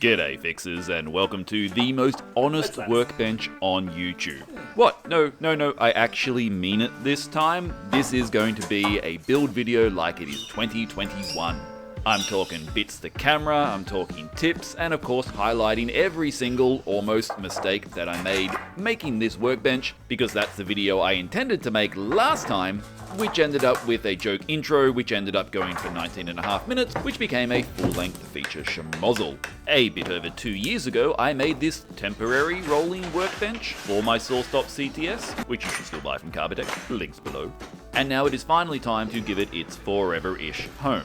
G'day fixers and welcome to the most honest workbench on YouTube. What? No, I actually mean it this time. This is going to be a build video like it is 2021. I'm talking bits to camera, I'm talking tips, and of course highlighting every single almost mistake that I made making this workbench, because that's the video I intended to make last time, which ended up with a joke intro, which ended up going for 19.5 minutes, which became a full-length feature schmozzle. A bit over 2 years ago, I made this temporary rolling workbench for my SawStop CTS, which you should still buy from Carbotech, links below. And now it is finally time to give it its forever-ish home.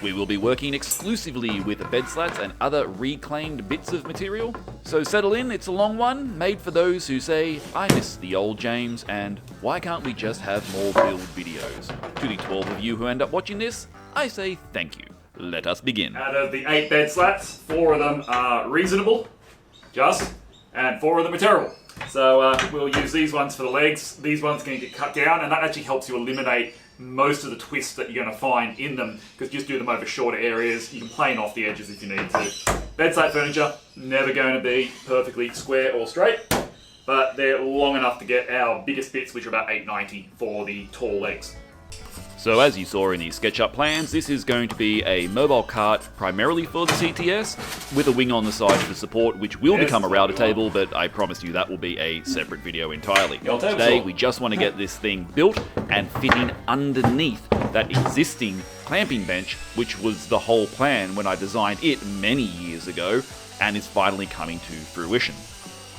We will be working exclusively with bed slats and other reclaimed bits of material. So settle in, it's a long one, made for those who say, I miss the old James, and why can't we just have more build videos? To the 12 of you who end up watching this, I say thank you. Let us begin. Out of the 8 bed slats, 4 of them are reasonable, and 4 of them are terrible. So we'll use these ones for the legs. These ones can get cut down, and that actually helps you eliminate most of the twists that you're going to find in them, because just do them over shorter areas. You can plane off the edges if you need to. Bedside furniture, never going to be perfectly square or straight, but they're long enough to get our biggest bits, which are about 890 for the tall legs. So as you saw in the SketchUp plans, this is going to be a mobile cart primarily for the CTS, with a wing on the side for support, which will become a router table, but I promise you that will be a separate video entirely. Today we just want to get this thing built and fitting underneath that existing clamping bench, which was the whole plan when I designed it many years ago, and is finally coming to fruition.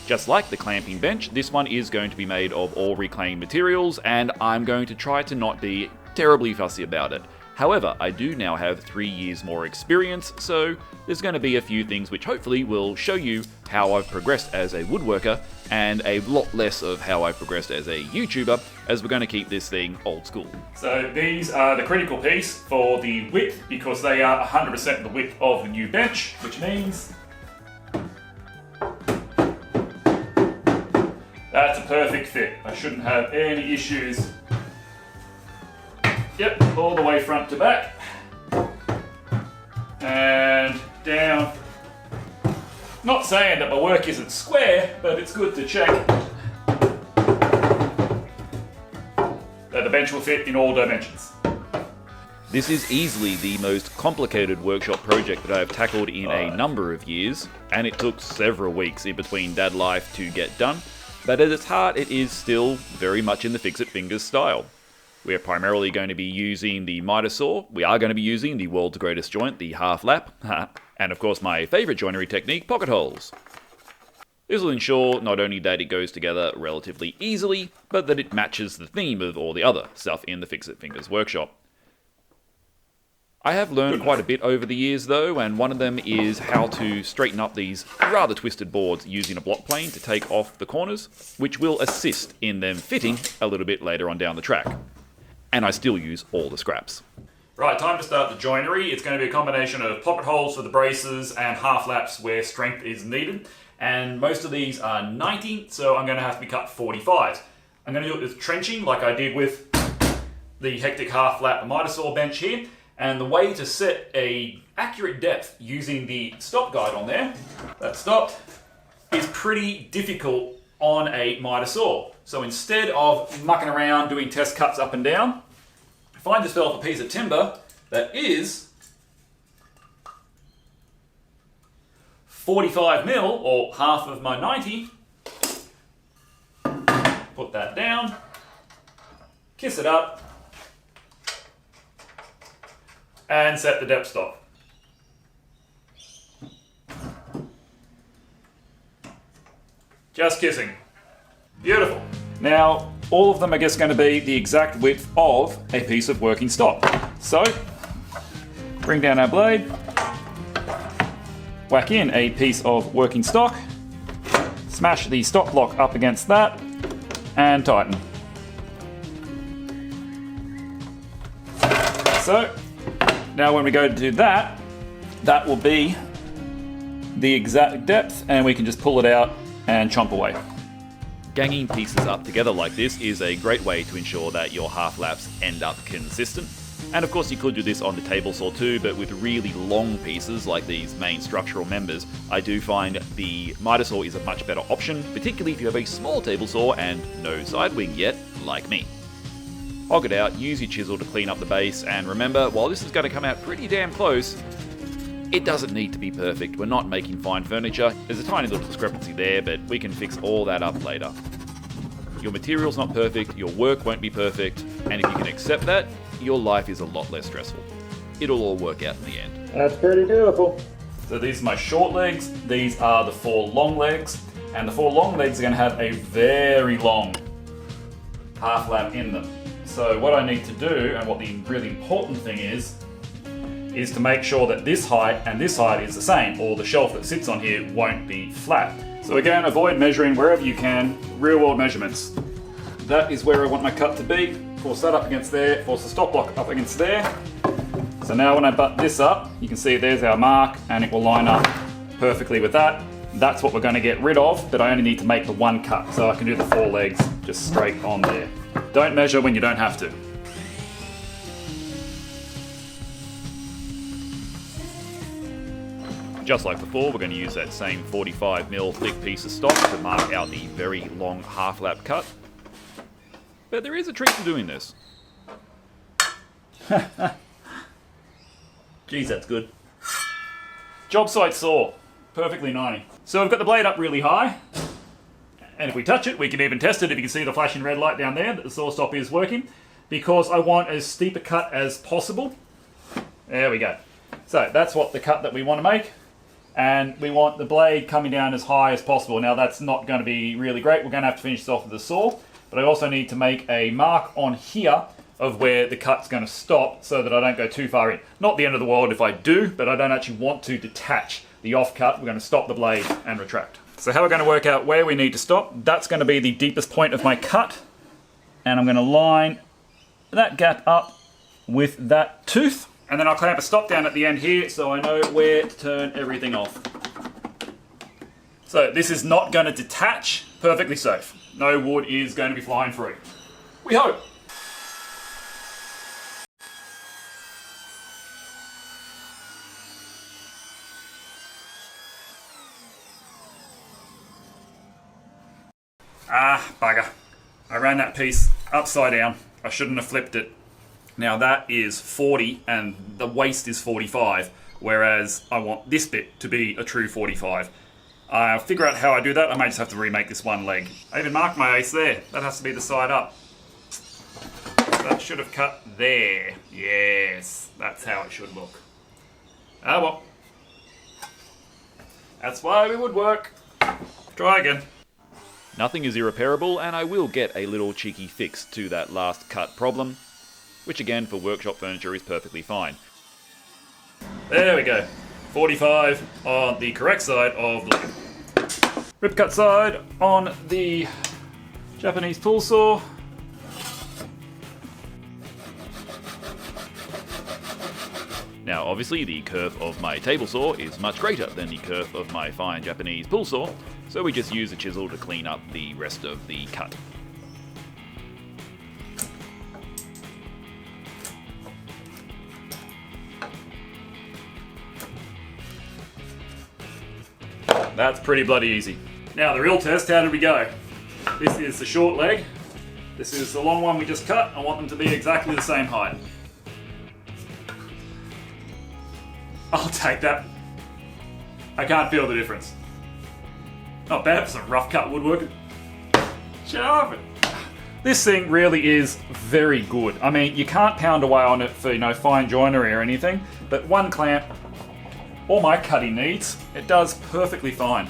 Just like the clamping bench, this one is going to be made of all reclaimed materials, and I'm going to try to not be terribly fussy about it. However, I do now have 3 years more experience, so there's going to be a few things which hopefully will show you how I've progressed as a woodworker, and a lot less of how I've progressed as a YouTuber, as we're going to keep this thing old school. So these are the critical piece for the width, because they are 100% the width of the new bench, which means that's a perfect fit. I shouldn't have any issues. Yep, all the way front to back. And down. Not saying that my work isn't square, but it's good to check that the bench will fit in all dimensions. This is easily the most complicated workshop project that I have tackled in a number of years, and it took several weeks in between dad life to get done, but at its heart it is still very much in the Fixit fingers style. We are primarily going to be using the Mitre saw, we are going to be using the world's greatest joint, the half lap, and of course my favourite joinery technique, pocket holes. This will ensure not only that it goes together relatively easily, but that it matches the theme of all the other stuff in the Fixit Fingers workshop. I have learned quite a bit over the years though, and one of them is how to straighten up these rather twisted boards using a block plane to take off the corners, which will assist in them fitting a little bit later on down the track. And I still use all the scraps. Right, time to start the joinery. It's going to be a combination of pocket holes for the braces and half laps where strength is needed. And most of these are 90, so I'm going to have to be cut 45s. I'm going to do it with trenching like I did with the hectic half lap Mitre saw bench here. And the way to set a accurate depth using the stop guide on there, that stopped, is pretty difficult on a Mitre saw. So instead of mucking around doing test cuts up and down, find yourself a piece of timber that is 45mm, or half of my 90. Put that down, kiss it up, and set the depth stop. Just kissing. Beautiful. Now, all of them are just going to be the exact width of a piece of working stock. So, bring down our blade, whack in a piece of working stock, smash the stop block up against that, and tighten. So, now when we go to do that, that will be the exact depth, and we can just pull it out and chomp away. Ganging pieces up together like this is a great way to ensure that your half laps end up consistent. And of course you could do this on the table saw too, but with really long pieces like these main structural members, I do find the miter saw is a much better option, particularly if you have a small table saw and no side wing yet, like me. Hog it out, use your chisel to clean up the base, and remember, while this is going to come out pretty damn close, it doesn't need to be perfect. We're not making fine furniture. There's a tiny little discrepancy there, but we can fix all that up later. Your material's not perfect, your work won't be perfect, and if you can accept that, your life is a lot less stressful. It'll all work out in the end. That's pretty beautiful. So these are my short legs, these are the 4 long legs, and the 4 long legs are going to have a very long half lap in them. So what I need to do, and what the really important thing is to make sure that this height and this height is the same, or the shelf that sits on here won't be flat. So again, avoid measuring wherever you can, real world measurements. That is where I want my cut to be. Force that up against there, force the stop block up against there. So now when I butt this up, you can see there's our mark and it will line up perfectly with that. That's what we're going to get rid of, but I only need to make the one cut, so I can do the 4 legs just straight on there. Don't measure when you don't have to. Just like before, we're going to use that same 45mm thick piece of stock to mark out the very long half lap cut. But there is a trick to doing this. Geez, that's good. Job site saw, perfectly 90. So we've got the blade up really high, and if we touch it, we can even test it. If you can see the flashing red light down there, that the SawStop is working, because I want as steep a cut as possible. There we go. So that's what the cut that we want to make, and we want the blade coming down as high as possible. Now that's not going to be really great. We're going to have to finish this off with the saw, but I also need to make a mark on here of where the cut's going to stop so that I don't go too far in. Not the end of the world if I do, but I don't actually want to detach the off cut. We're going to stop the blade and retract. So how we're going to work out where we need to stop, that's going to be the deepest point of my cut, and I'm going to line that gap up with that tooth, and then I'll clamp a stop down at the end here so I know where to turn everything off. So this is not going to detach, perfectly safe. No wood is going to be flying free. We hope. Ah, bugger. I ran that piece upside down. I shouldn't have flipped it. Now that is 40 and the waist is 45, whereas I want this bit to be a true 45. I'll figure out how I do that. I may just have to remake this one leg. I even marked my ace there. That has to be the side up. That should have cut there. Yes, that's how it should look. Ah well. That's why we would work. Try again. Nothing is irreparable, and I will get a little cheeky fix to that last cut problem, which again for workshop furniture is perfectly fine. There we go. 45 on the correct side of the leg. Rip cut side on the Japanese pull saw. Now obviously the curve of my table saw is much greater than the curve of my fine Japanese pull saw, so we just use a chisel to clean up the rest of the cut. That's pretty bloody easy. Now the real test, how did we go? This is the short leg. This is the long one we just cut. I want them to be exactly the same height. I'll take that. I can't feel the difference. Not bad for some rough cut woodworking. Sharp. This thing really is very good. I mean, you can't pound away on it for, fine joinery or anything, but one clamp, all my cutting needs, it does perfectly fine.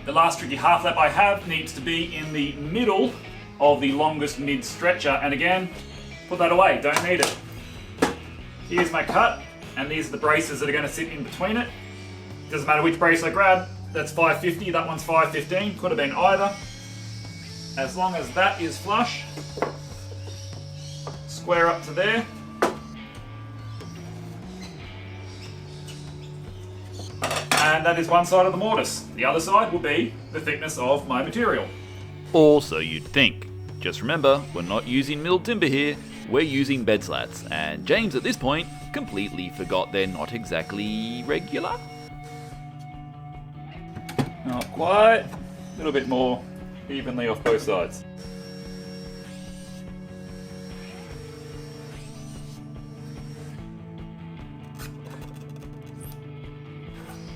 The last tricky half lap I have needs to be in the middle of the longest mid stretcher, and again, put that away, don't need it. Here's my cut, and these are the braces that are going to sit in between it. Doesn't matter which brace I grab, that's 550, that one's 515, could have been either. As long as that is flush, square up to there. And that is one side of the mortise. The other side will be the thickness of my material. Or so you'd think. Just remember, we're not using milled timber here, we're using bed slats, and James at this point completely forgot they're not exactly regular. Not quite. A little bit more evenly off both sides.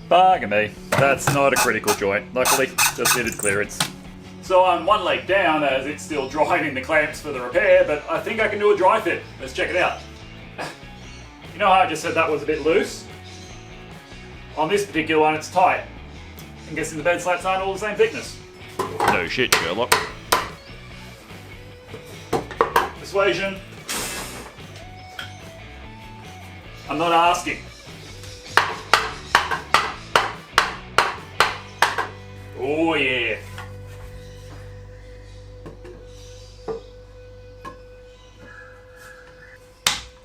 Bugger me. That's not a critical joint. Luckily, just needed clearance. So I'm one leg down as it's still drying the clamps for the repair, but I think I can do a dry fit. Let's check it out. You know how I just said that was a bit loose? On this particular one, it's tight. I'm guessing the bed slats aren't all the same thickness. No shit, Sherlock. Persuasion. I'm not asking. Oh yeah.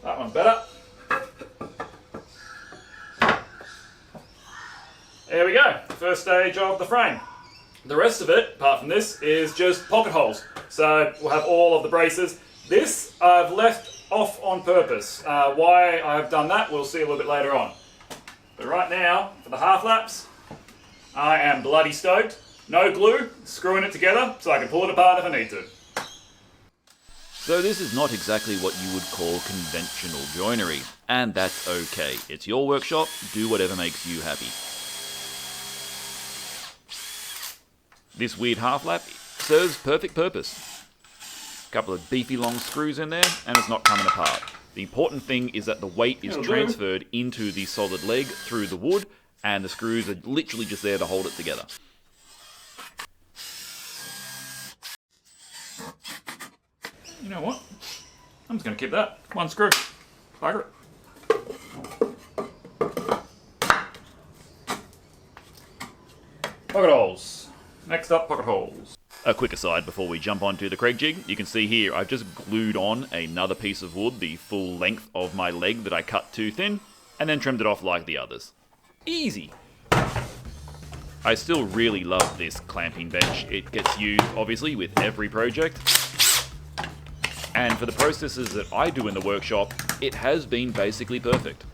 That one's better. There we go, first stage of the frame. The rest of it, apart from this, is just pocket holes. So we'll have all of the braces. This I've left off on purpose. Why I've done that, we'll see a little bit later on. But right now, for the half laps, I am bloody stoked. No glue, screwing it together so I can pull it apart if I need to. So this is not exactly what you would call conventional joinery, and that's okay. It's your workshop, do whatever makes you happy. This weird half lap serves perfect purpose. A couple of beefy long screws in there, and it's not coming apart. The important thing is that the weight is transferred into the solid leg through the wood, and the screws are literally just there to hold it together. You know what? I'm just going to keep that. One screw. Bugger it. Pocket holes. Next up, pocket holes. A quick aside before we jump onto the Kreg jig, you can see here I've just glued on another piece of wood, the full length of my leg that I cut too thin, and then trimmed it off like the others. Easy! I still really love this clamping bench. It gets used, obviously, with every project. And for the processes that I do in the workshop, it has been basically perfect.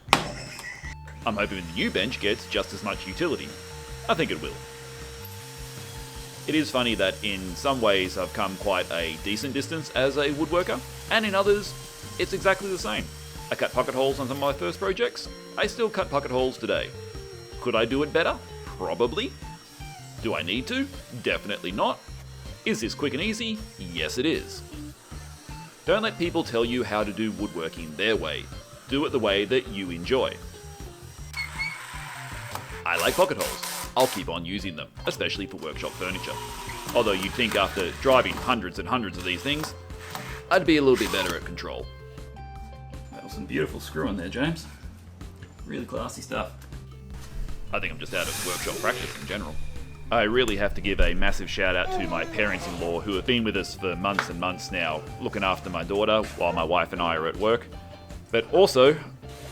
I'm hoping the new bench gets just as much utility. I think it will. It is funny that in some ways I've come quite a decent distance as a woodworker, and in others, it's exactly the same. I cut pocket holes on some of my first projects. I still cut pocket holes today. Could I do it better? Probably. Do I need to? Definitely not. Is this quick and easy? Yes, it is. Don't let people tell you how to do woodworking their way. Do it the way that you enjoy. I like pocket holes. I'll keep on using them, especially for workshop furniture. Although you'd think after driving hundreds and hundreds of these things, I'd be a little bit better at control. That was some beautiful screwing there, James. Really classy stuff. I think I'm just out of workshop practice in general. I really have to give a massive shout out to my parents-in-law who have been with us for months and months now, looking after my daughter while my wife and I are at work. But also,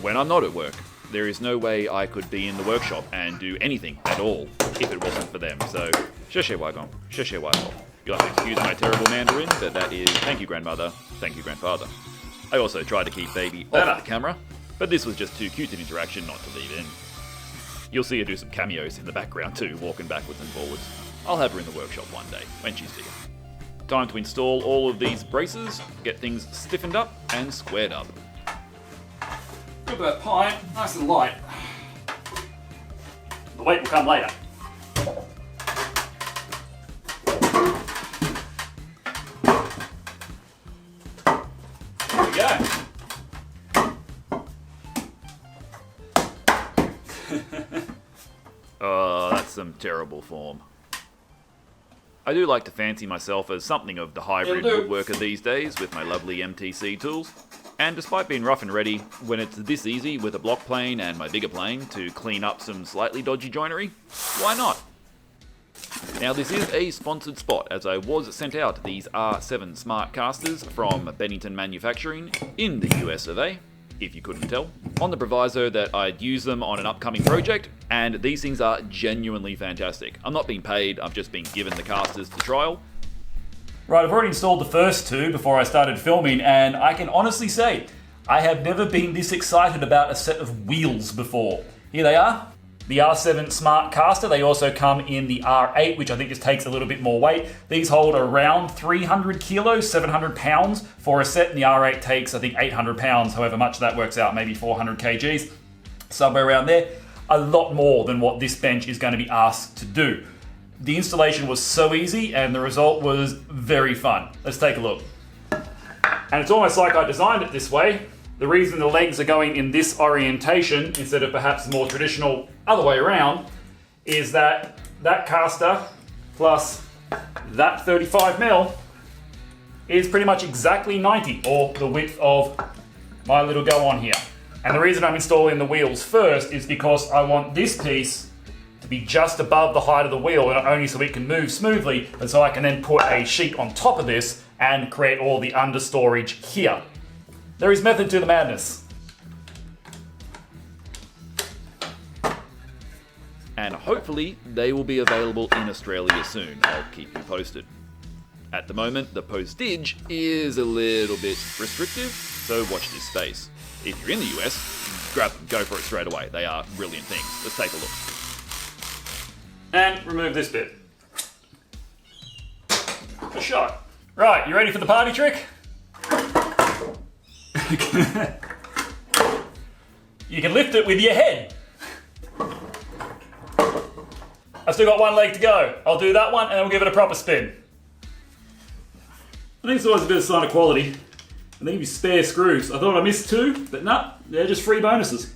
when I'm not at work, there is no way I could be in the workshop and do anything at all if it wasn't for them. So, 谢谢外公, 谢谢外婆. You'll have to excuse my terrible Mandarin, but that is thank you grandmother, thank you grandfather. I also tried to keep baby off the camera, but this was just too cute an interaction not to leave in. You'll see her do some cameos in the background too, walking backwards and forwards. I'll have her in the workshop one day, when she's bigger. Time to install all of these braces, get things stiffened up and squared up. Look at that pint, nice and light. The weight will come later. There we go. Oh, that's some terrible form. I do like to fancy myself as something of the hybrid woodworker these days with my lovely MTC tools. And despite being rough and ready, when it's this easy with a block plane and my bigger plane to clean up some slightly dodgy joinery, why not? Now this is a sponsored spot as I was sent out these R7 smart casters from Bennington Manufacturing in the US of A. if you couldn't tell, on the proviso that I'd use them on an upcoming project, and these things are genuinely fantastic. I'm not being paid, I've just been given the casters to trial. Right, I've already installed the first two before I started filming, and I can honestly say, I have never been this excited about a set of wheels before. Here they are. The R7 Smart Caster. They also come in the R8, which I think just takes a little bit more weight. These hold around 300 kilos, 700 pounds for a set, and the R8 takes, I think, 800 pounds, however much that works out, maybe 400 kgs, somewhere around there. A lot more than what this bench is going to be asked to do. The installation was so easy, and the result was very fun. Let's take a look. And it's almost like I designed it this way. The reason the legs are going in this orientation instead of perhaps the more traditional other way around is that that caster plus that 35mm is pretty much exactly 90, or the width of my little go on here. And the reason I'm installing the wheels first is because I want this piece to be just above the height of the wheel, not only so it can move smoothly, but so I can then put a sheet on top of this and create all the understorage here. There is method to the madness. And hopefully they will be available in Australia soon. I'll keep you posted. At the moment, the postage is a little bit restrictive, so watch this space. If you're in the US, grab them, go for it straight away. They are brilliant things. Let's take a look. And remove this bit. A shot. Right, you ready for the party trick? You can lift it with your head. I've still got one leg to go. I'll do that one and then we'll give it a proper spin. I think it's always a bit of sign of quality. And they give you spare screws. I thought I missed two, but no, they're just free bonuses.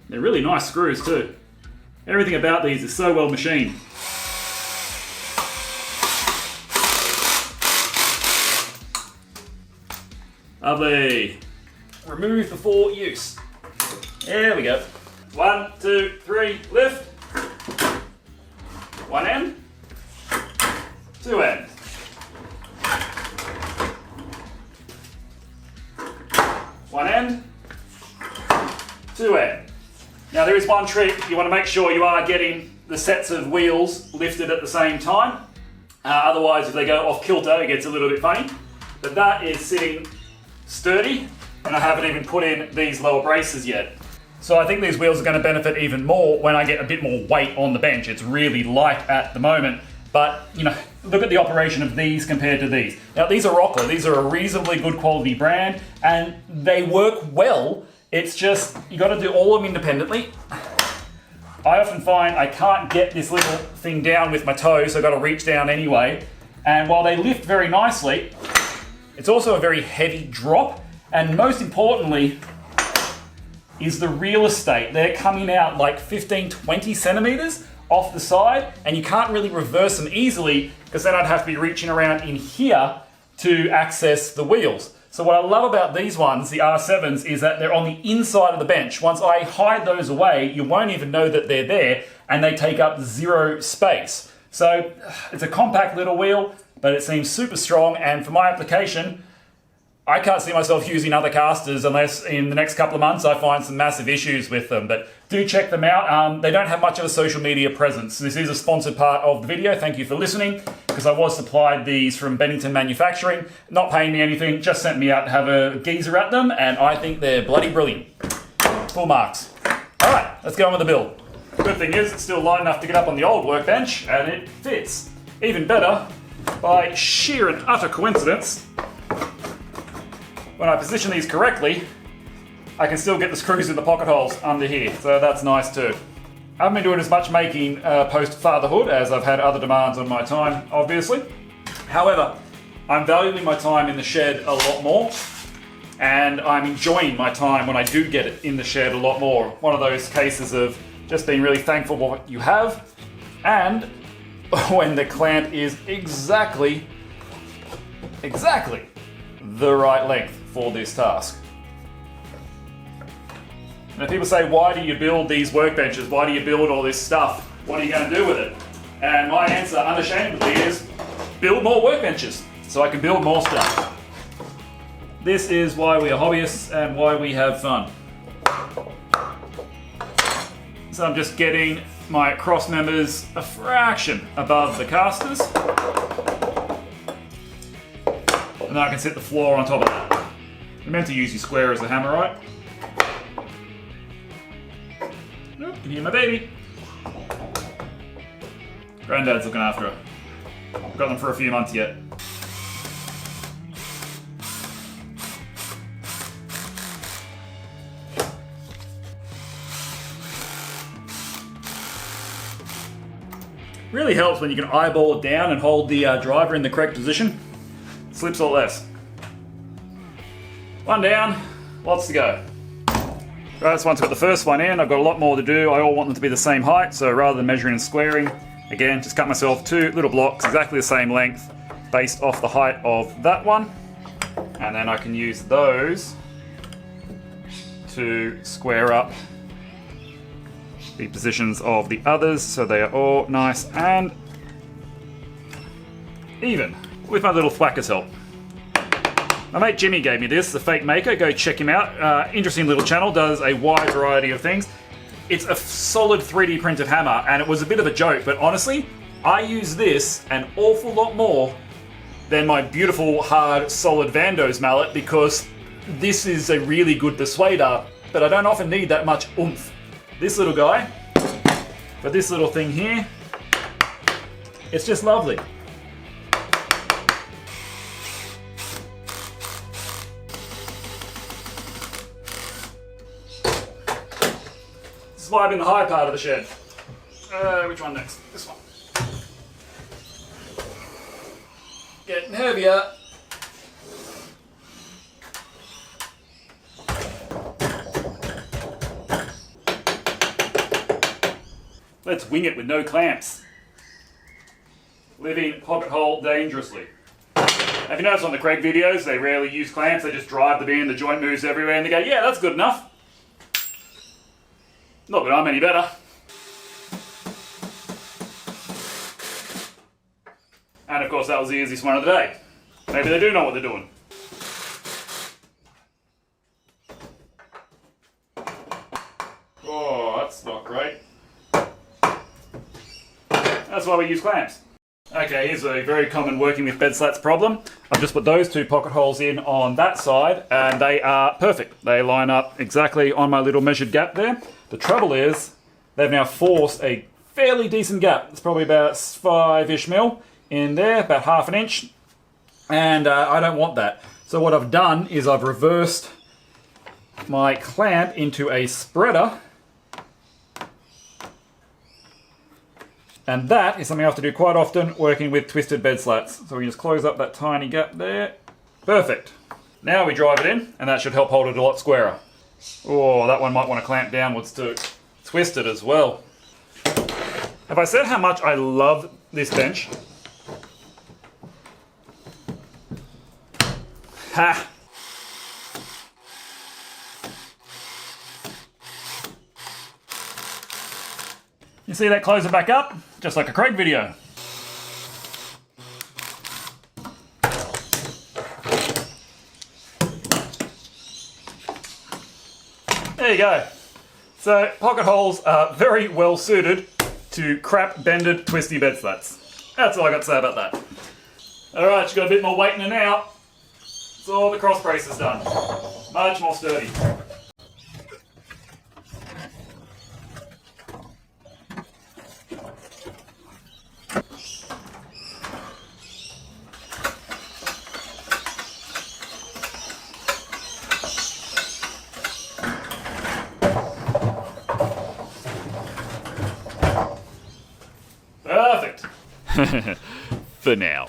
They're really nice screws too. Everything about these is so well machined. Lovely. Remove before use. There we go. 1, 2, 3, lift. One end. Two ends. One end. Two end. Now there is one trick. You want to make sure you are getting the sets of wheels lifted at the same time. Otherwise, if they go off kilter, it gets a little bit funny. But that is sitting sturdy, and I haven't even put in these lower braces yet. So I think these wheels are going to benefit even more when I get a bit more weight on the bench. It's really light at the moment, but you know, look at the operation of these compared to these. Now these are Rockler. These are a reasonably good quality brand, and they work well. It's just, you got to do all of them independently. I often find I can't get this little thing down with my toes, so I've got to reach down anyway. And while they lift very nicely, it's also a very heavy drop, and most importantly is the real estate. They're coming out like 15-20 centimeters off the side, and you can't really reverse them easily because then I'd have to be reaching around in here to access the wheels. So what I love about these ones, the R7s, is that they're on the inside of the bench. Once I hide those away, you won't even know that they're there, and they take up zero space. So it's a compact little wheel, but it seems super strong, and for my application, I can't see myself using other casters unless in the next couple of months I find some massive issues with them. But do check them out. They don't have much of a social media presence. This is a sponsored part of the video. Thank you for listening, because I was supplied these from Bennington Manufacturing. Not paying me anything, just sent me out to have a geezer at them, and I think they're bloody brilliant. Full marks. All right, let's go on with the build. Good thing is it's still light enough to get up on the old workbench, and it fits. Even better, by sheer and utter coincidence, when I position these correctly, I can still get the screws in the pocket holes under here, so that's nice too. I haven't been doing as much making post-fatherhood as I've had other demands on my time, obviously. However, I'm valuing my time in the shed a lot more, and I'm enjoying my time when I do get it in the shed a lot more. One of those cases of just being really thankful for what you have, and when the clamp is exactly the right length for this task. Now people say, why do you build these workbenches? Why do you build all this stuff? What are you going to do with it? And my answer, unashamedly, is build more workbenches so I can build more stuff. This is why we are hobbyists and why we have fun. So I'm just getting my cross members a fraction above the casters. And then I can set the floor on top of that. You're meant to use your square as a hammer, right? Oh, you can hear my baby. Granddad's looking after her. I've got them for a few months yet. Really helps when you can eyeball it down and hold the driver in the correct position. Slips or less. One down, lots to go. Right, so once I've got the first one in, I've got a lot more to do. I all want them to be the same height, so rather than measuring and squaring, again, just cut myself 2 little blocks, exactly the same length, based off the height of that one. And then I can use those to square up the positions of the others, so they are all nice and even, with my little thwacker's help. My mate Jimmy gave me this, the Fake Maker. Go check him out. Interesting little channel, does a wide variety of things. It's a solid 3D printed hammer, and it was a bit of a joke, but honestly, I use this an awful lot more than my beautiful, hard, solid Vando's mallet, because this is a really good persuader, but I don't often need that much oomph. This little guy, for this little thing here, it's just lovely. Slide in the high part of the shed. Which one next? This one. Getting heavier. Let's wing it with no clamps. Living pocket hole dangerously. Have you noticed on the Kreg videos, they rarely use clamps, they just drive the bin, the joint moves everywhere, and they go, yeah, that's good enough. Not that I'm any better. And of course that was the easiest one of the day. Maybe they do know what they're doing. Oh, that's not great. That's why we use clamps. Okay, here's a very common working with bed slats problem. I've just put those 2 pocket holes in on that side, and they are perfect. They line up exactly on my little measured gap there. The trouble is, they've now forced a fairly decent gap. It's probably about 5-ish mil in there, about ½ an inch. And I don't want that. So what I've done is I've reversed my clamp into a spreader. And that is something I have to do quite often working with twisted bed slats. So we just close up that tiny gap there. Perfect. Now we drive it in, and that should help hold it a lot squarer. Oh, that one might want to clamp downwards too. Twist it as well. Have I said how much I love this bench? Ha! You see that close it back up? Just like a Kreg video. There you go. So pocket holes are very well suited to crap bended twisty bed slats. That's all I got to say about that. Alright, she's got a bit more weight in her now. So the cross brace is done. Much more sturdy. For now.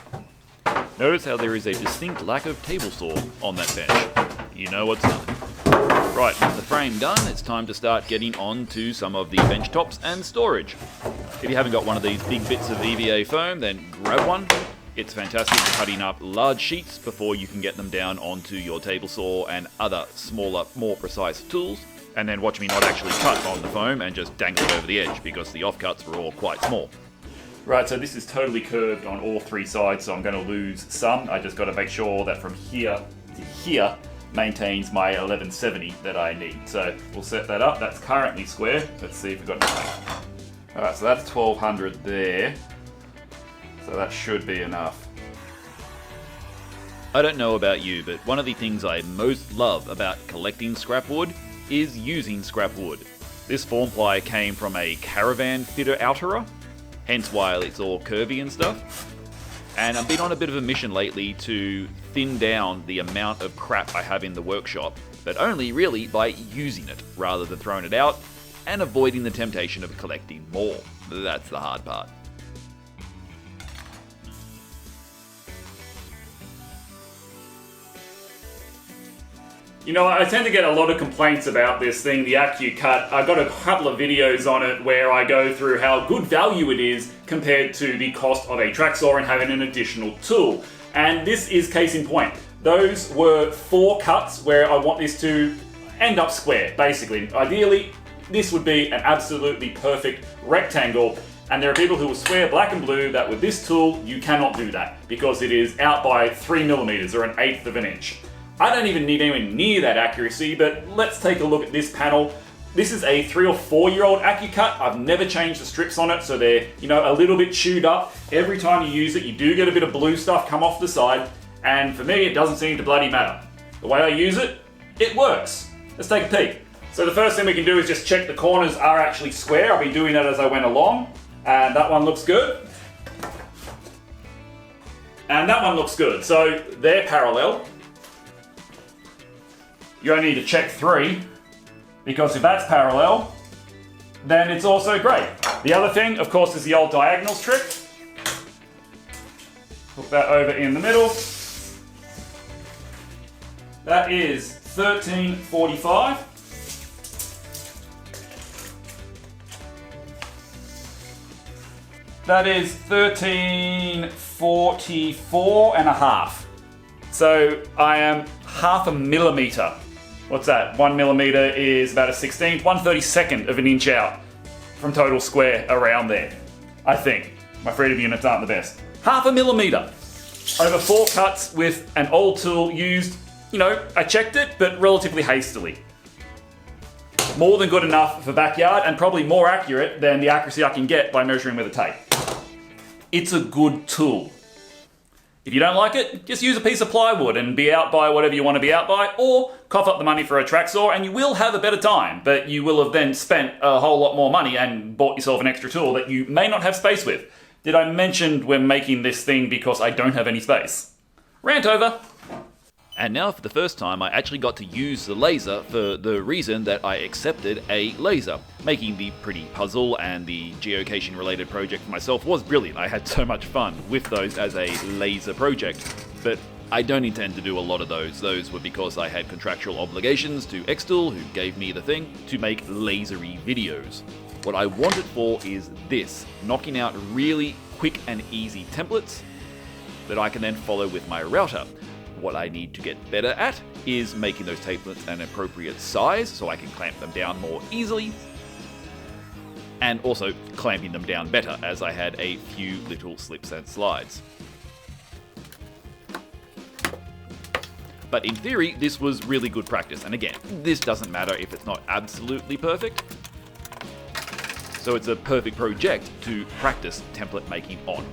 Notice how there is a distinct lack of table saw on that bench. You know what's coming. Right, with the frame done, it's time to start getting on to some of the bench tops and storage. If you haven't got one of these big bits of EVA foam, then grab one. It's fantastic for cutting up large sheets before you can get them down onto your table saw and other smaller, more precise tools. And then watch me not actually cut on the foam and just dangle it over the edge, because the offcuts were all quite small. Right, so this is totally curved on all 3 sides, so I'm going to lose some. I just got to make sure that from here here maintains my 1170 that I need. So we'll set that up. That's currently square. Let's see if we've got anything. Alright, so that's 1200 there. So that should be enough. I don't know about you, but one of the things I most love about collecting scrap wood is using scrap wood. This form ply came from a caravan fitter outerer, hence why it's all curvy and stuff. And I've been on a bit of a mission lately to thin down the amount of crap I have in the workshop, but only really by using it rather than throwing it out and avoiding the temptation of collecting more. That's the hard part. You know, I tend to get a lot of complaints about this thing, the Accu-Cut. I've got a couple of videos on it where I go through how good value it is compared to the cost of a track saw and having an additional tool. And this is case in point. Those were 4 cuts where I want this to end up square, basically. Ideally, this would be an absolutely perfect rectangle. And there are people who will swear black and blue that with this tool, you cannot do that because it is out by 3mm or 1/8 of an inch. I don't even need anywhere near that accuracy, but let's take a look at this panel. This is a 3 or 4-year-old Accu-Cut. I've never changed the strips on it, so they're, you know, a little bit chewed up. Every time you use it, you do get a bit of blue stuff come off the side, and for me, it doesn't seem to bloody matter. The way I use it, it works. Let's take a peek. So the first thing we can do is just check the corners are actually square. I've been doing that as I went along, and that one looks good. And that one looks good, so they're parallel. You only need to check 3, because if that's parallel, then it's also great. The other thing, of course, is the old diagonals trick. Hook that over in the middle. That is 1345. That is 1344 and a half. So I am 1/2 millimeter. What's that? 1mm is about a 16th, 1/32 of an inch out from total square around there. I think. My freedom units aren't the best. 1/2 millimeter. Over 4 cuts with an old tool used, you know, I checked it, but relatively hastily. More than good enough for backyard and probably more accurate than the accuracy I can get by measuring with a tape. It's a good tool. If you don't like it, just use a piece of plywood and be out by whatever you want to be out by, or cough up the money for a track saw and you will have a better time, but you will have then spent a whole lot more money and bought yourself an extra tool that you may not have space with. Did I mention we're making this thing because I don't have any space? Rant over. And now for the first time I actually got to use the laser for the reason that I accepted a laser. Making the pretty puzzle and the geocaching related project for myself was brilliant. I had so much fun with those as a laser project. But I don't intend to do a lot of those. Those were because I had contractual obligations to Xtool, who gave me the thing, to make lasery videos. What I want it for is this, knocking out really quick and easy templates that I can then follow with my router. What I need to get better at is making those templates an appropriate size so I can clamp them down more easily, and also clamping them down better as I had a few little slips and slides. But in theory, this was really good practice, and again, this doesn't matter if it's not absolutely perfect. So it's a perfect project to practice template making on.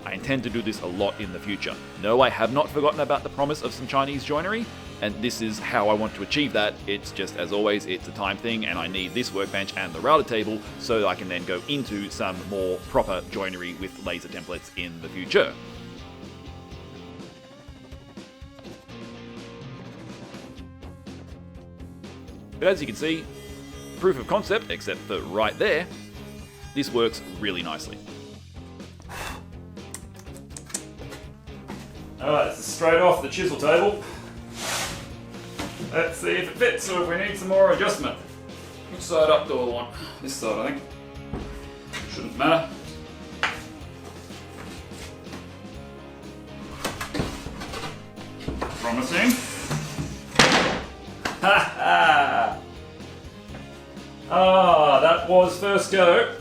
I intend to do this a lot in the future. No, I have not forgotten about the promise of some Chinese joinery, and this is how I want to achieve that. It's just, as always, it's a time thing, and I need this workbench and the router table so that I can then go into some more proper joinery with laser templates in the future. But as you can see, proof of concept, except for right there, this works really nicely. Alright, this is straight off the chisel table. Let's see if it fits or if we need some more adjustment. Which side up do I want? This side, I think. Shouldn't matter. Promising. Ha ha! Ah, that was first go.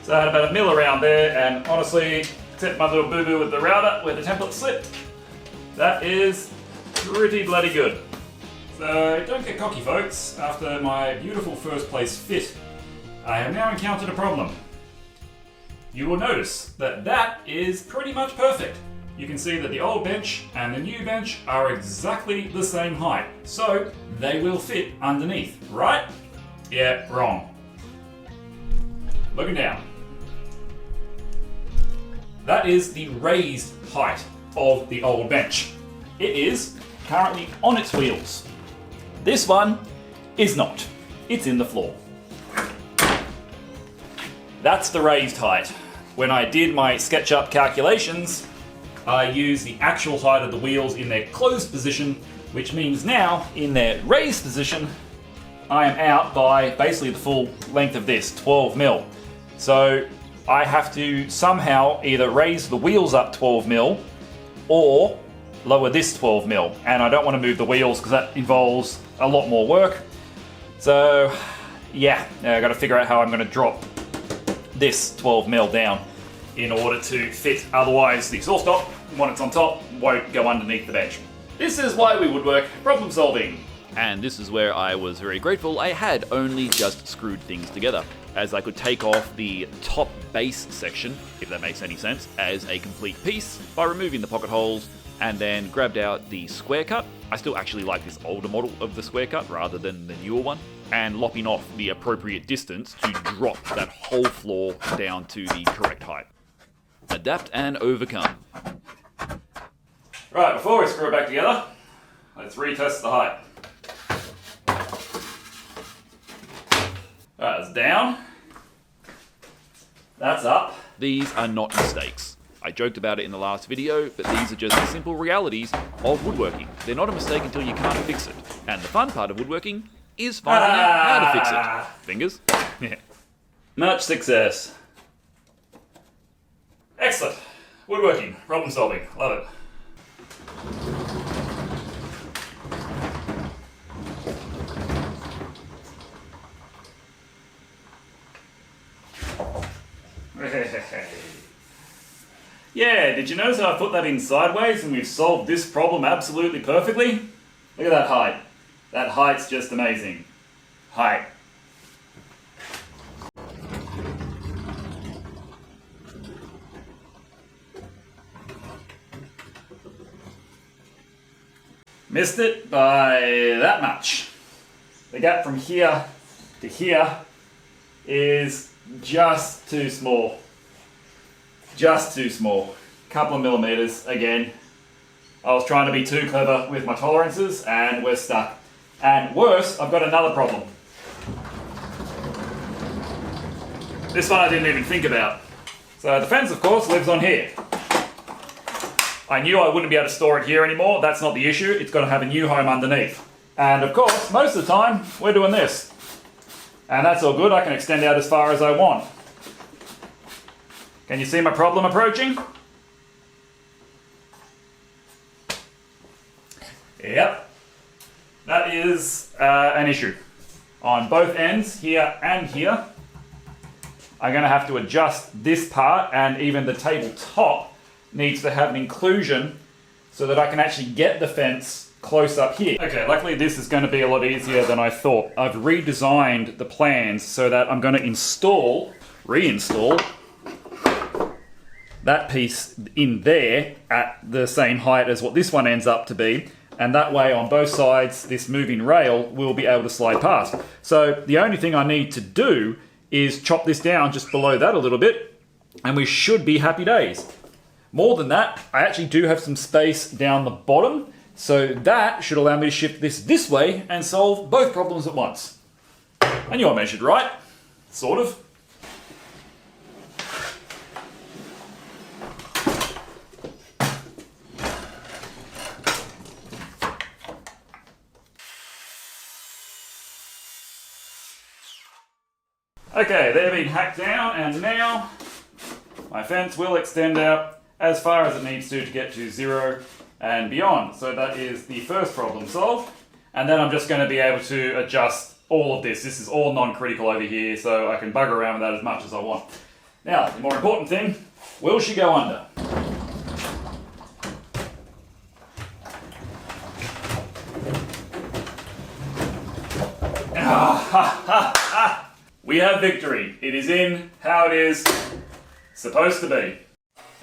So I had about a mil around there, and honestly, to except my little boo-boo with the router where the template slipped. That is pretty bloody good. So don't get cocky, folks. After my beautiful first place fit, I have now encountered a problem. You will notice that that is pretty much perfect. You can see that the old bench and the new bench are exactly the same height, so they will fit underneath, right? Yeah, wrong. Looking down. That is the raised height of the old bench. It is currently on its wheels. This one is not. It's in the floor. That's the raised height. When I did my SketchUp calculations, I used the actual height of the wheels in their closed position, which means now, in their raised position, I am out by basically the full length of this, 12 mil. So I have to somehow either raise the wheels up 12 mil or lower this 12 mil. And I don't want to move the wheels because that involves a lot more work. So yeah, I got to figure out how I'm going to drop this 12 mil down in order to fit. Otherwise the SawStop, when it's on top, won't go underneath the bench. This is why we woodwork, problem solving. And this is where I was very grateful I had only just screwed things together, as I could take off the top base section, if that makes any sense, as a complete piece by removing the pocket holes, and then grabbed out the square cut. I still actually like this older model of the square cut rather than the newer one, and lopping off the appropriate distance to drop that whole floor down to the correct height. Adapt and overcome. Right, before we screw it back together, let's retest the height. Right, that's down. That's up. These are not mistakes. I joked about it in the last video, but these are just the simple realities of woodworking. They're not a mistake until you can't fix it. And the fun part of woodworking is finding out how to fix it. Fingers? Yeah. Much success. Excellent. Woodworking, problem solving, love it. Yeah, did you notice how I put that in sideways and we've solved this problem absolutely perfectly? Look at that height. That height's just amazing. Height. Missed it by that much. The gap from here to here is just too small. Just too small. Couple of millimeters again. I was trying to be too clever with my tolerances and we're stuck. And worse, I've got another problem. This one I didn't even think about. So the fence, of course, lives on here. I knew I wouldn't be able to store it here anymore. That's not the issue. It's got to have a new home underneath. And of course, most of the time, we're doing this. And that's all good. I can extend out as far as I want. Can you see my problem approaching? Yep. That is an issue. On both ends, here and here, I'm going to have to adjust this part, and even the tabletop needs to have an inclusion so that I can actually get the fence close up here. Okay, luckily this is going to be a lot easier than I thought. I've redesigned the plans so that I'm going to reinstall that piece in there at the same height as what this one ends up to be, and that way on both sides this moving rail will be able to slide past. So the only thing I need to do is chop this down just below that a little bit, and we should be happy days. More than that, I actually do have some space down the bottom, so that should allow me to shift this way and solve both problems at once. I knew I measured right, sort of. Okay, they're being hacked down, and now my fence will extend out as far as it needs to get to 0 and beyond. So that is the first problem solved. And then I'm just going to be able to adjust all of this. This is all non-critical over here, so I can bugger around with that as much as I want. Now, the more important thing, will she go under? We have victory. It is in how it is supposed to be.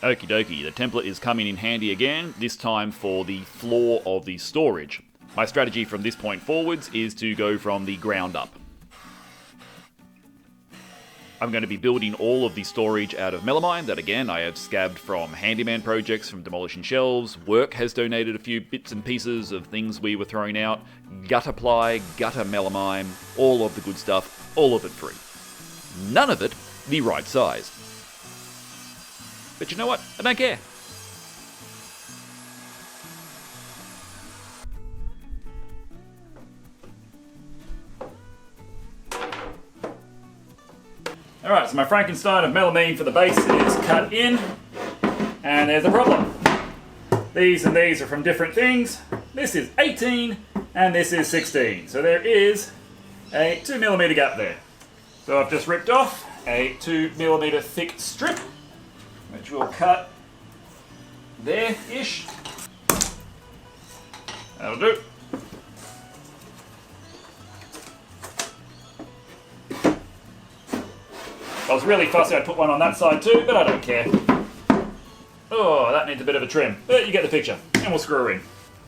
Okie dokie, the template is coming in handy again, this time for the floor of the storage. My strategy from this point forwards is to go from the ground up. I'm going to be building all of the storage out of melamine that, again, I have scabbed from handyman projects, from demolishing shelves. Work has donated a few bits and pieces of things we were throwing out. Gutter ply, gutter melamine, all of the good stuff, all of it free. None of it the right size. But you know what? I don't care. Alright, so my Frankenstein of melamine for the base is cut in, and there's a problem. These and these are from different things. This is 18, and this is 16. So there is a 2mm gap there. So I've just ripped off a 2mm thick strip, which we'll cut there-ish. That'll do. I was really fussy, I'd put one on that side too, but I don't care. Oh, that needs a bit of a trim, but you get the picture, and we'll screw her in.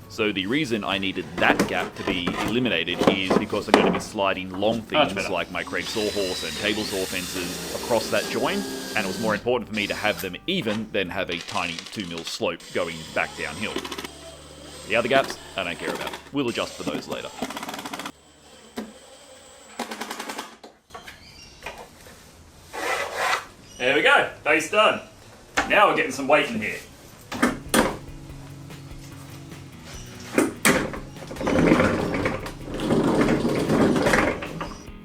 So the reason I needed that gap to be eliminated is because I'm going to be sliding long things like my Kreg sawhorse and table saw fences across that join, and it was more important for me to have them even than have a tiny 2mm slope going back downhill. The other gaps, I don't care about. We'll adjust for those later. There we go, base done. Now we're getting some weight in here.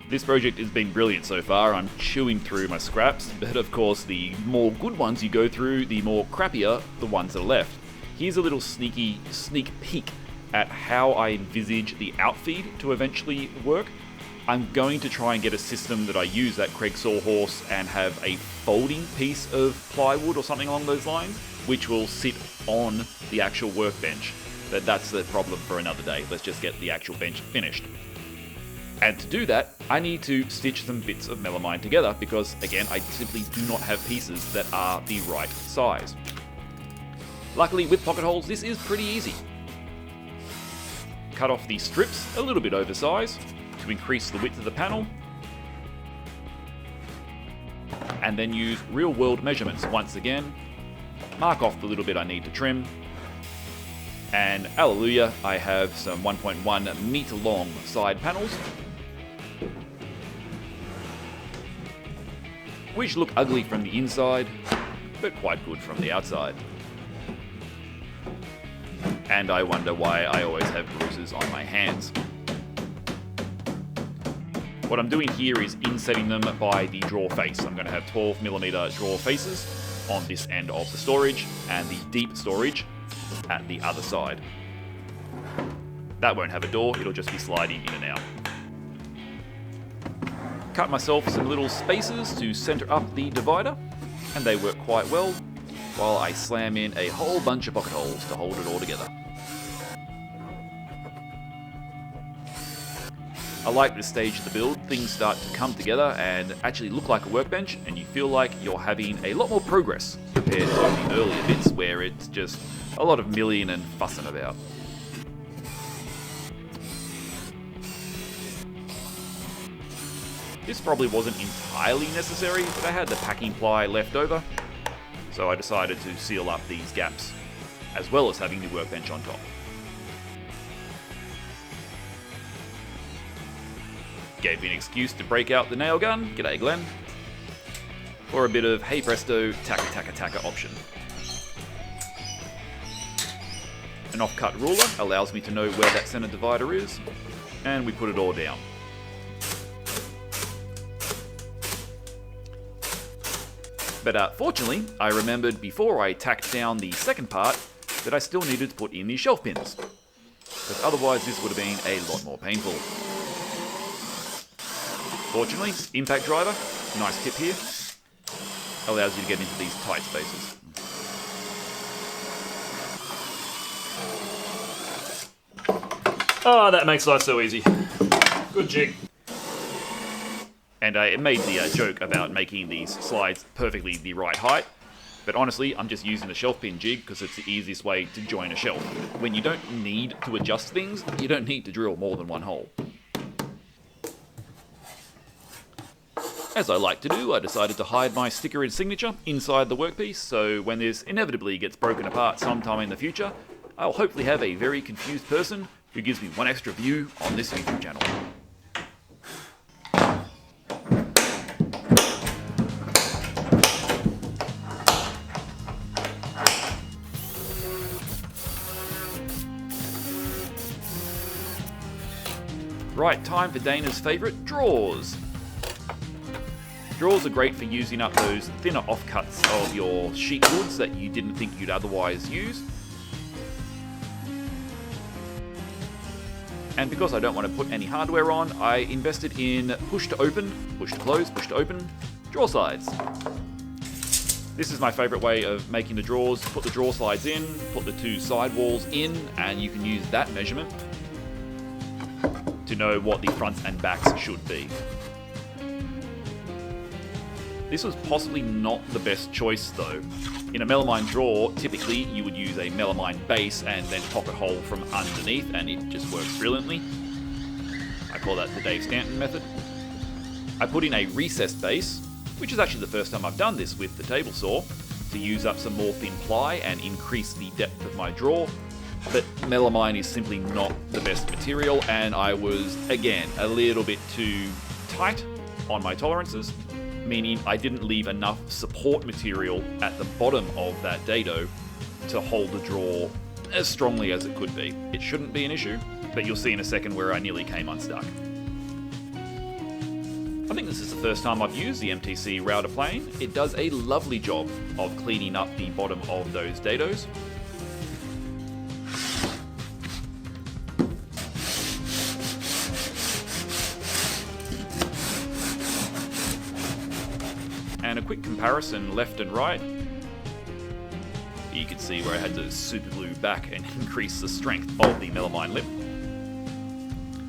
This project has been brilliant so far. I'm chewing through my scraps, but of course the more good ones you go through, the more crappier the ones that are left. Here's a little sneak peek at how I envisage the outfeed to eventually work. I'm going to try and get a system that I use that Kreg sawhorse and have a folding piece of plywood or something along those lines, which will sit on the actual workbench. But that's the problem for another day. Let's just get the actual bench finished. And to do that, I need to stitch some bits of melamine together because, again, I simply do not have pieces that are the right size. Luckily, with pocket holes, this is pretty easy. Cut off the strips a little bit oversized to increase the width of the panel, and then use real-world measurements once again, mark off the little bit I need to trim, and hallelujah, I have some 1.1 meter long side panels, which look ugly from the inside, but quite good from the outside. And I wonder why I always have bruises on my hands. What I'm doing here is insetting them by the drawer face. I'm going to have 12mm drawer faces on this end of the storage and the deep storage at the other side. That won't have a door, it'll just be sliding in and out. Cut myself some little spaces to center up the divider, and they work quite well, while I slam in a whole bunch of pocket holes to hold it all together. I like this stage of the build. Things start to come together and actually look like a workbench, and you feel like you're having a lot more progress compared to the earlier bits where it's just a lot of milling and fussing about. This probably wasn't entirely necessary, but I had the packing ply left over, so I decided to seal up these gaps, as well as having the workbench on top. Gave me an excuse to break out the nail gun, g'day Glenn, or a bit of hey presto, taka taka taka option. An off-cut ruler allows me to know where that center divider is, and we put it all down. But fortunately, I remembered before I tacked down the second part that I still needed to put in the shelf pins, because otherwise this would have been a lot more painful. Fortunately, impact driver, nice tip here, allows you to get into these tight spaces. Oh, that makes life so easy. Good jig. And I made the joke about making these slides perfectly the right height, but honestly, I'm just using the shelf pin jig because it's the easiest way to join a shelf. When you don't need to adjust things, you don't need to drill more than one hole. As I like to do, I decided to hide my sticker and signature inside the workpiece, so when this inevitably gets broken apart sometime in the future, I'll hopefully have a very confused person who gives me one extra view on this YouTube channel. Right, time for Dana's favourite, drawers. Drawers are great for using up those thinner offcuts of your sheet goods that you didn't think you'd otherwise use. And because I don't want to put any hardware on, I invested in push to open, push to close, push to open, drawer slides. This is my favourite way of making the drawers. Put the drawer slides in, put the two side walls in, and you can use that measurement to know what the fronts and backs should be. This was possibly not the best choice though. In a melamine drawer, typically you would use a melamine base and then pocket hole from underneath, and it just works brilliantly. I call that the Dave Stanton method. I put in a recessed base, which is actually the first time I've done this with the table saw, to use up some more thin ply and increase the depth of my drawer. But melamine is simply not the best material, and I was, again, a little bit too tight on my tolerances, meaning I didn't leave enough support material at the bottom of that dado to hold the drawer as strongly as it could be. It shouldn't be an issue, but you'll see in a second where I nearly came unstuck. I think this is the first time I've used the MTC router plane. It does a lovely job of cleaning up the bottom of those dados. And a quick comparison left and right. You can see where I had to super glue back and increase the strength of the melamine lip.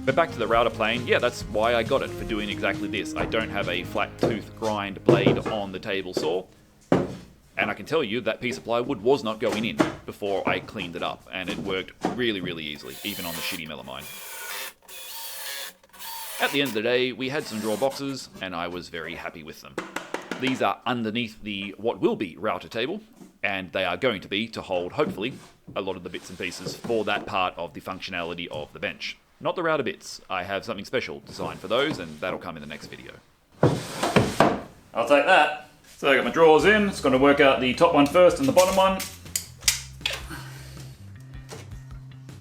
But back to the router plane, yeah, that's why I got it, for doing exactly this. I don't have a flat tooth grind blade on the table saw, and I can tell you that piece of plywood was not going in before I cleaned it up, and it worked really, really easily, even on the shitty melamine. At the end of the day, we had some drawer boxes, and I was very happy with them. These are underneath the what will be router table, and they are going to be to hold, hopefully, a lot of the bits and pieces for that part of the functionality of the bench. Not the router bits. I have something special designed for those, and that'll come in the next video. I'll take that. So I got my drawers in. It's going to work out the top one first and the bottom one.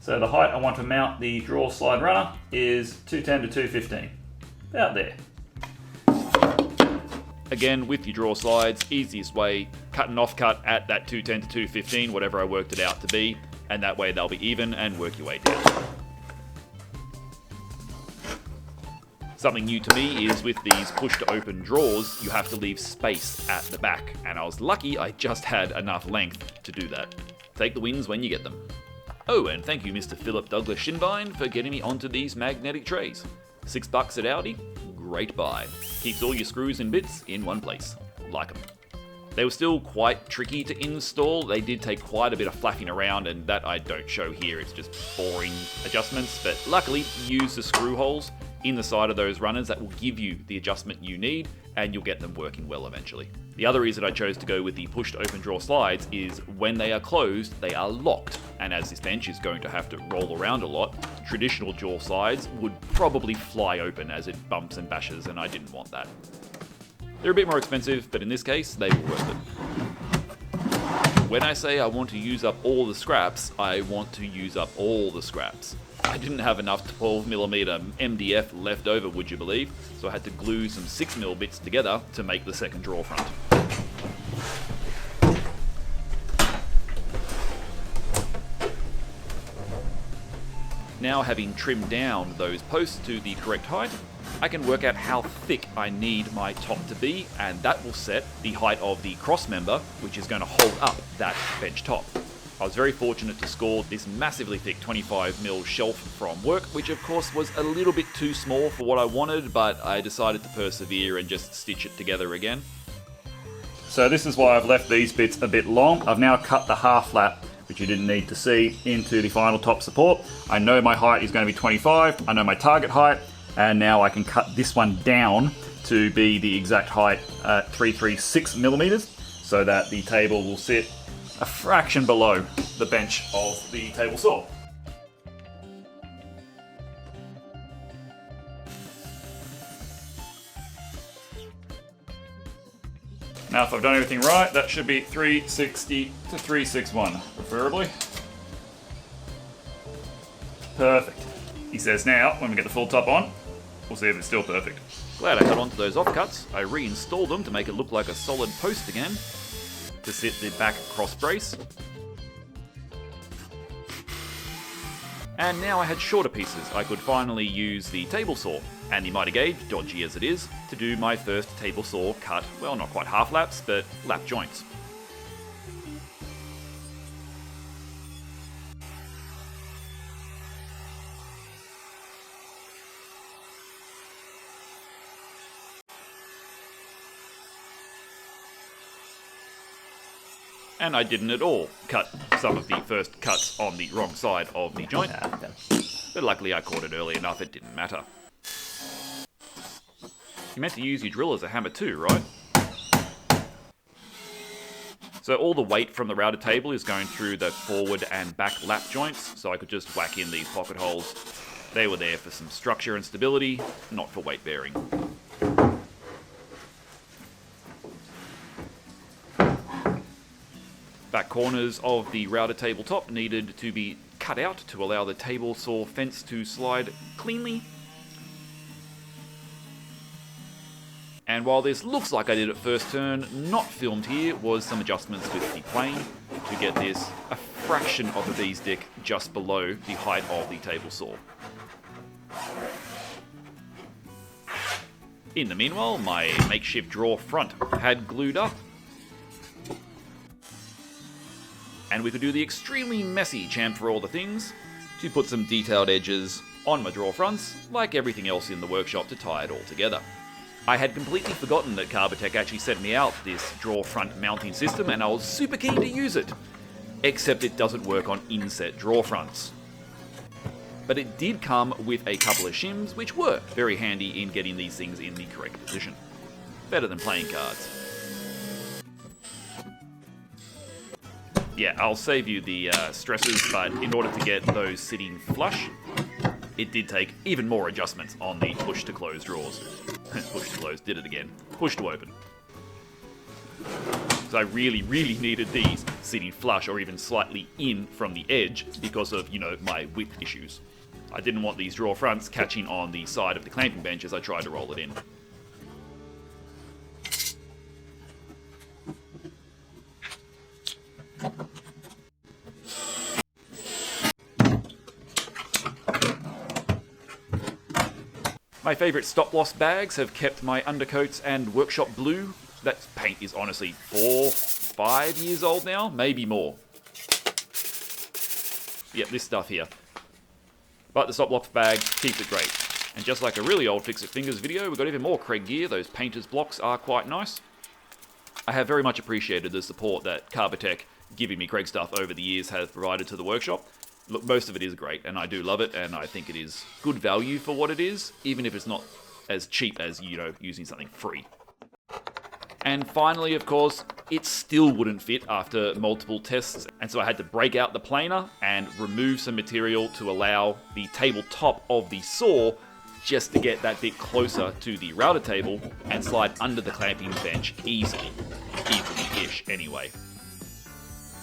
So the height I want to mount the drawer slide runner is 210 to 215. About there. Again, with your drawer slides, easiest way, cut an offcut at that 210 to 215, whatever I worked it out to be, and that way they'll be even and work your way down. Something new to me is with these push-to-open drawers, you have to leave space at the back, and I was lucky I just had enough length to do that. Take the wins when you get them. Oh, and thank you Mr. Philip Douglas Shinbine for getting me onto these magnetic trays. $6 at Aldi, great buy. Keeps all your screws and bits in one place. Like them. They were still quite tricky to install. They did take quite a bit of flapping around, and that I don't show here. It's just boring adjustments, but luckily use the screw holes in the side of those runners that will give you the adjustment you need, and you'll get them working well eventually. The other reason I chose to go with the push-to-open drawer slides is when they are closed, they are locked, and as this bench is going to have to roll around a lot, traditional drawer slides would probably fly open as it bumps and bashes, and I didn't want that. They're a bit more expensive, but in this case, they were worth it. When I say I want to use up all the scraps, I want to use up all the scraps. I didn't have enough 12mm MDF left over, would you believe? So I had to glue some 6mm bits together to make the second drawer front. Now, having trimmed down those posts to the correct height, I can work out how thick I need my top to be, and that will set the height of the cross member, which is going to hold up that bench top. I was very fortunate to score this massively thick 25mm shelf from work, which of course was a little bit too small for what I wanted, but I decided to persevere and just stitch it together again. So this is why I've left these bits a bit long. I've now cut the half lap, which you didn't need to see, into the final top support. I know my height is going to be 25, I know my target height, and now I can cut this one down to be the exact height at 336mm, so that the table will sit a fraction below the bench of the table saw. Now if I've done everything right, that should be 360 to 361, preferably. Perfect. He says now, when we get the full top on, we'll see if it's still perfect. Glad I held onto those offcuts. I reinstalled them to make it look like a solid post again, to sit the back cross brace. And now I had shorter pieces. I could finally use the table saw and the miter gauge, dodgy as it is, to do my first table saw cut, well, not quite half laps, but lap joints. And I didn't at all cut some of the first cuts on the wrong side of the joint. But luckily I caught it early enough, it didn't matter. You meant to use your drill as a hammer too, right? So all the weight from the router table is going through the forward and back lap joints, so I could just whack in these pocket holes. They were there for some structure and stability, not for weight bearing. Back corners of the router tabletop needed to be cut out to allow the table saw fence to slide cleanly. And while this looks like I did it first turn, not filmed here was some adjustments with the plane to get this a fraction of the V's dick just below the height of the table saw. In the meanwhile, my makeshift drawer front had glued up, and we could do the extremely messy champ for all the things to put some detailed edges on my drawer fronts, like everything else in the workshop, to tie it all together. I had completely forgotten that Carbotech actually sent me out this drawer front mounting system, and I was super keen to use it, except it doesn't work on inset drawer fronts. But it did come with a couple of shims, which were very handy in getting these things in the correct position. Better than playing cards. Yeah, I'll save you the stresses, but in order to get those sitting flush, it did take even more adjustments on the push to close drawers. Push to close, did it again. Push to open. So I really, really needed these sitting flush or even slightly in from the edge because of, you know, my width issues. I didn't want these drawer fronts catching on the side of the clamping bench as I tried to roll it in. My favourite stop-loss bags have kept my undercoats and workshop blue. That paint is honestly 4-5 years old now, maybe more. Yep, this stuff here. But the stop-loss bag keeps it great. And just like a really old Fixit Fingers video, we've got even more Kreg Gear. Those painter's blocks are quite nice. I have very much appreciated the support that Carbotech giving me Kreg stuff over the years has provided to the workshop. Look, most of it is great, and I do love it, and I think it is good value for what it is, even if it's not as cheap as, you know, using something free. And finally, of course, it still wouldn't fit after multiple tests, and so I had to break out the planer and remove some material to allow the tabletop of the saw just to get that bit closer to the router table and slide under the clamping bench easily. Easily-ish, anyway.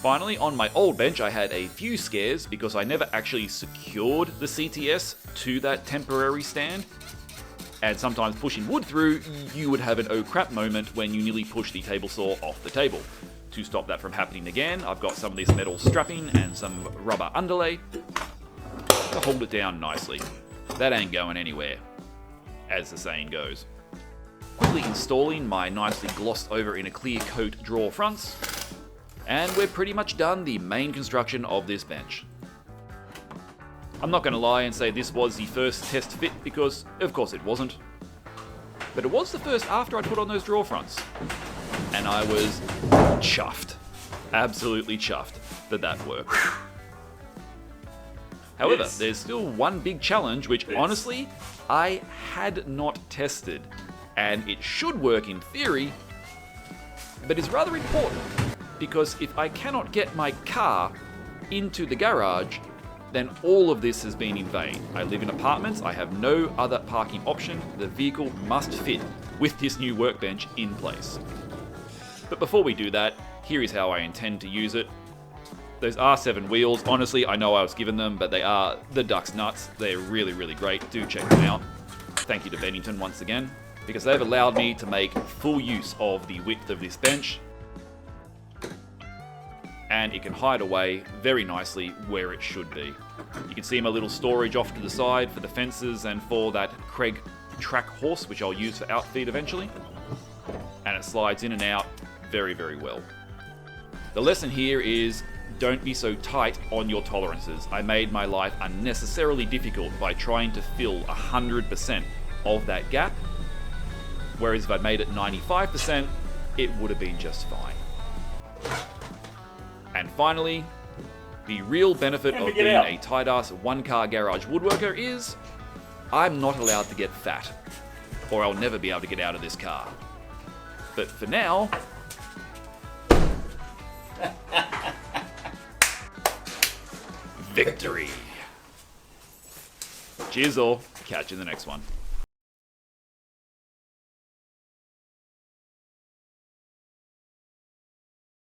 Finally, on my old bench, I had a few scares because I never actually secured the CTS to that temporary stand. And sometimes pushing wood through, you would have an oh crap moment when you nearly push the table saw off the table. To stop that from happening again, I've got some of this metal strapping and some rubber underlay to hold it down nicely. That ain't going anywhere, as the saying goes. Quickly installing my nicely glossed over in a clear coat drawer fronts. And we're pretty much done the main construction of this bench. I'm not going to lie and say this was the first test fit because, of course, it wasn't. But it was the first after I put on those drawer fronts. And I was chuffed. Absolutely chuffed that that worked. However, Yes. there's still one big challenge which, honestly, I had not tested. And it should work in theory, but is rather important. Because if I cannot get my car into the garage, then all of this has been in vain. I live in apartments, I have no other parking option, the vehicle must fit with this new workbench in place. But before we do that, here is how I intend to use it. Those R7 wheels, honestly, I know I was given them, but they are the duck's nuts. They're really, really great. Do check them out. Thank you to Bennington once again, because they've allowed me to make full use of the width of this bench. And it can hide away very nicely where it should be. You can see my little storage off to the side for the fences and for that Kreg track horse, which I'll use for outfeed eventually. And it slides in and out very, very well. The lesson here is don't be so tight on your tolerances. I made my life unnecessarily difficult by trying to fill 100% of that gap, whereas if I'd made it 95%, it would have been just fine. And finally, the real benefit of being a tight-ass one-car garage woodworker is I'm not allowed to get fat, or I'll never be able to get out of this car. But for now, victory! Cheers all, catch you in the next one.